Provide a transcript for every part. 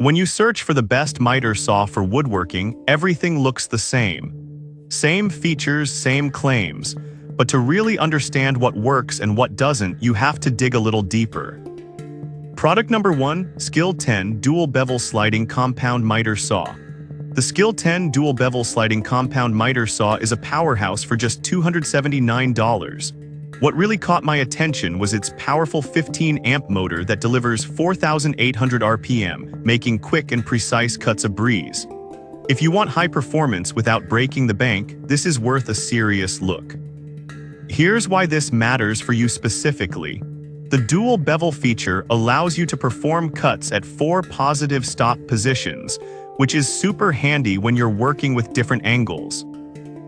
When you search for the best miter saw for woodworking, everything looks the same. Same features, same claims. But to really understand what works and what doesn't, you have to dig a little deeper. Product number 1, Skill 10 Dual Bevel Sliding Compound Miter Saw. The Skill 10 Dual Bevel Sliding Compound Miter Saw is a powerhouse for just $279. What really caught my attention was its powerful 15-amp motor that delivers 4,800 RPM, making quick and precise cuts a breeze. If you want high performance without breaking the bank, this is worth a serious look. Here's why this matters for you specifically. The dual bevel feature allows you to perform cuts at 4 positive stop positions, which is super handy when you're working with different angles.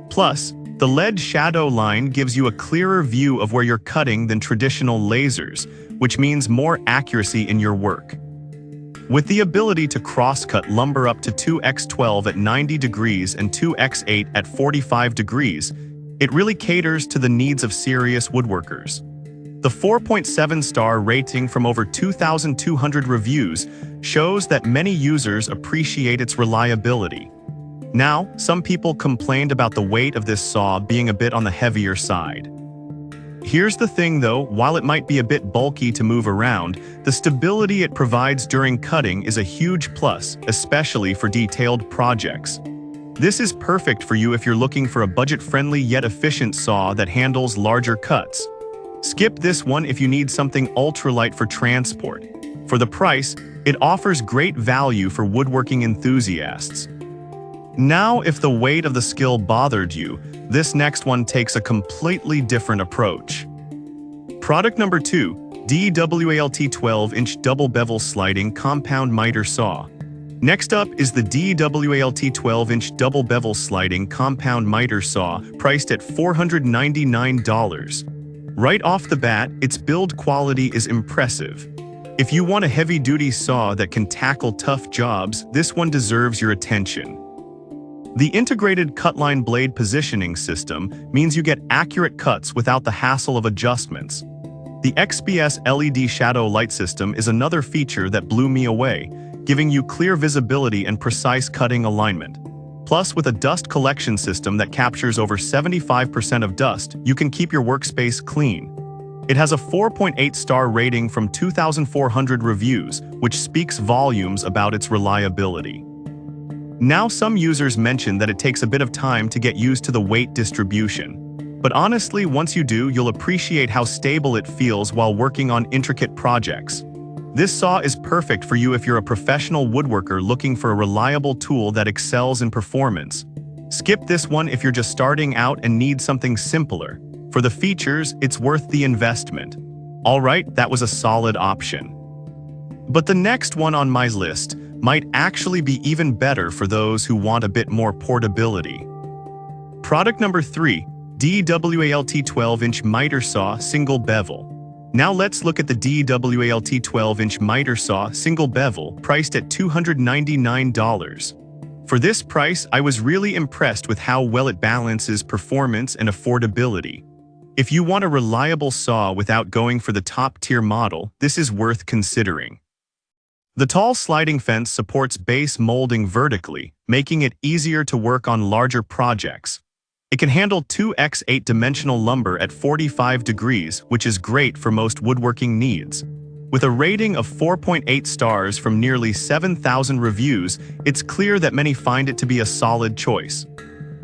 Plus, the LED shadow line gives you a clearer view of where you're cutting than traditional lasers, which means more accuracy in your work. With the ability to cross-cut lumber up to 2x12 at 90 degrees and 2x8 at 45 degrees, it really caters to the needs of serious woodworkers. The 4.7-star rating from over 2,200 reviews shows that many users appreciate its reliability. Now, some people complained about the weight of this saw being a bit on the heavier side. Here's the thing though, while it might be a bit bulky to move around, the stability it provides during cutting is a huge plus, especially for detailed projects. This is perfect for you if you're looking for a budget-friendly yet efficient saw that handles larger cuts. Skip this one if you need something ultralight for transport. For the price, it offers great value for woodworking enthusiasts. Now, if the weight of the skill bothered you, this next one takes a completely different approach. Product number 2, DWALT 12-inch Double Bevel Sliding Compound Miter Saw. Next up is the DWALT 12-inch Double Bevel Sliding Compound Miter Saw, priced at $499. Right off the bat, its build quality is impressive. If you want a heavy-duty saw that can tackle tough jobs, this one deserves your attention. The integrated cutline blade positioning system means you get accurate cuts without the hassle of adjustments. The XPS LED shadow light system is another feature that blew me away, giving you clear visibility and precise cutting alignment. Plus, with a dust collection system that captures over 75% of dust, you can keep your workspace clean. It has a 4.8-star rating from 2,400 reviews, which speaks volumes about its reliability. Now, some users mention that it takes a bit of time to get used to the weight distribution. But honestly, once you do, you'll appreciate how stable it feels while working on intricate projects. This saw is perfect for you if you're a professional woodworker looking for a reliable tool that excels in performance. Skip this one if you're just starting out and need something simpler. For the features, it's worth the investment. Alright, that was a solid option. But the next one on my list might actually be even better for those who want a bit more portability. Product number 3, DWALT 12-inch Miter Saw Single Bevel. Now let's look at the DWALT 12-inch Miter Saw Single Bevel, priced at $299. For this price, I was really impressed with how well it balances performance and affordability. If you want a reliable saw without going for the top-tier model, this is worth considering. The tall sliding fence supports base molding vertically, making it easier to work on larger projects. It can handle 2x8 dimensional lumber at 45 degrees, which is great for most woodworking needs. With a rating of 4.8 stars from nearly 7,000 reviews, it's clear that many find it to be a solid choice.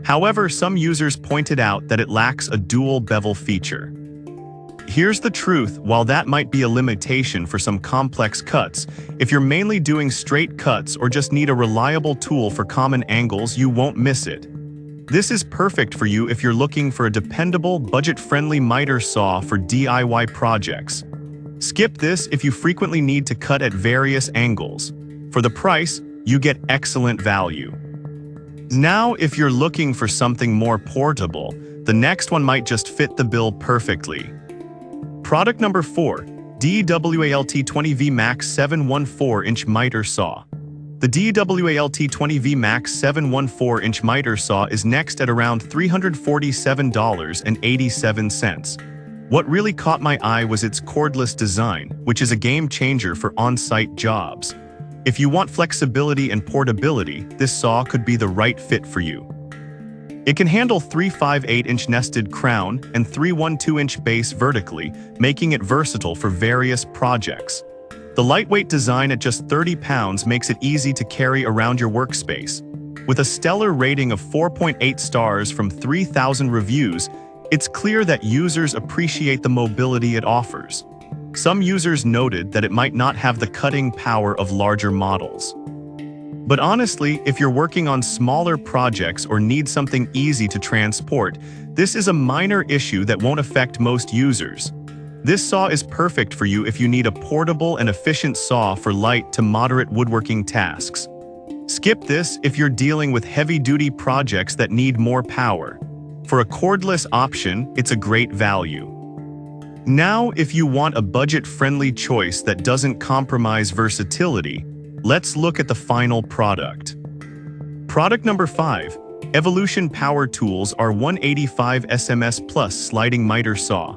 However, some users pointed out that it lacks a dual bevel feature. Here's the truth, while that might be a limitation for some complex cuts, if you're mainly doing straight cuts or just need a reliable tool for common angles, you won't miss it. This is perfect for you if you're looking for a dependable, budget-friendly miter saw for DIY projects. Skip this if you frequently need to cut at various angles. For the price, you get excellent value. Now, if you're looking for something more portable, the next one might just fit the bill perfectly. Product number 4, DWALT 20V Max 714-inch Miter Saw. The DWALT 20V Max 714-inch miter saw is next at around $347.87. What really caught my eye was its cordless design, which is a game changer for on-site jobs. If you want flexibility and portability, this saw could be the right fit for you. It can handle 3 5/8-inch nested crown and 3 1/2-inch base vertically, making it versatile for various projects. The lightweight design at just 30 pounds makes it easy to carry around your workspace. With a stellar rating of 4.8 stars from 3,000 reviews, it's clear that users appreciate the mobility it offers. Some users noted that it might not have the cutting power of larger models. But honestly, if you're working on smaller projects or need something easy to transport, this is a minor issue that won't affect most users. This saw is perfect for you if you need a portable and efficient saw for light to moderate woodworking tasks. Skip this if you're dealing with heavy-duty projects that need more power. For a cordless option, it's a great value. Now, if you want a budget-friendly choice that doesn't compromise versatility, let's look at the final product. Product number 5, Evolution Power Tools R185 SMS Plus Sliding Miter Saw.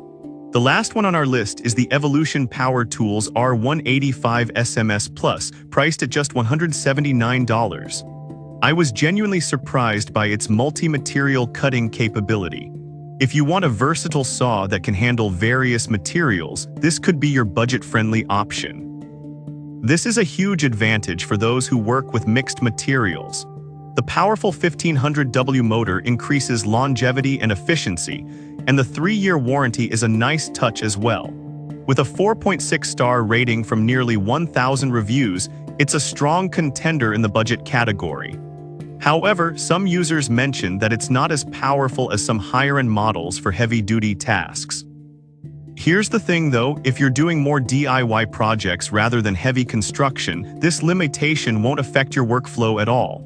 The last one on our list is the Evolution Power Tools R185 SMS Plus, priced at just $179. I was genuinely surprised by its multi-material cutting capability. If you want a versatile saw that can handle various materials, this could be your budget-friendly option. This is a huge advantage for those who work with mixed materials. The powerful 1500W motor increases longevity and efficiency, and the 3-year warranty is a nice touch as well. With a 4.6-star rating from nearly 1,000 reviews, it's a strong contender in the budget category. However, some users mentioned that it's not as powerful as some higher-end models for heavy-duty tasks. Here's the thing though, if you're doing more DIY projects rather than heavy construction, this limitation won't affect your workflow at all.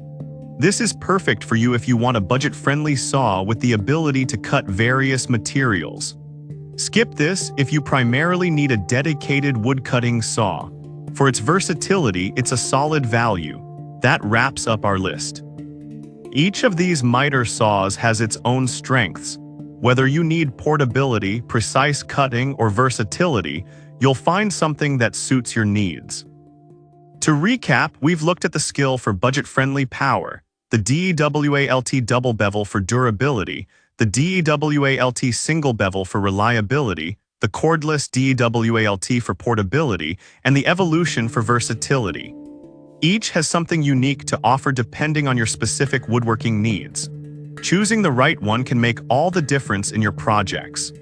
This is perfect for you if you want a budget-friendly saw with the ability to cut various materials. Skip this if you primarily need a dedicated wood-cutting saw. For its versatility, it's a solid value. That wraps up our list. Each of these miter saws has its own strengths. Whether you need portability, precise cutting, or versatility, you'll find something that suits your needs. To recap, we've looked at the skill for budget-friendly power, the DEWALT double bevel for durability, the DEWALT single bevel for reliability, the cordless DEWALT for portability, and the Evolution for versatility. Each has something unique to offer depending on your specific woodworking needs. Choosing the right one can make all the difference in your projects.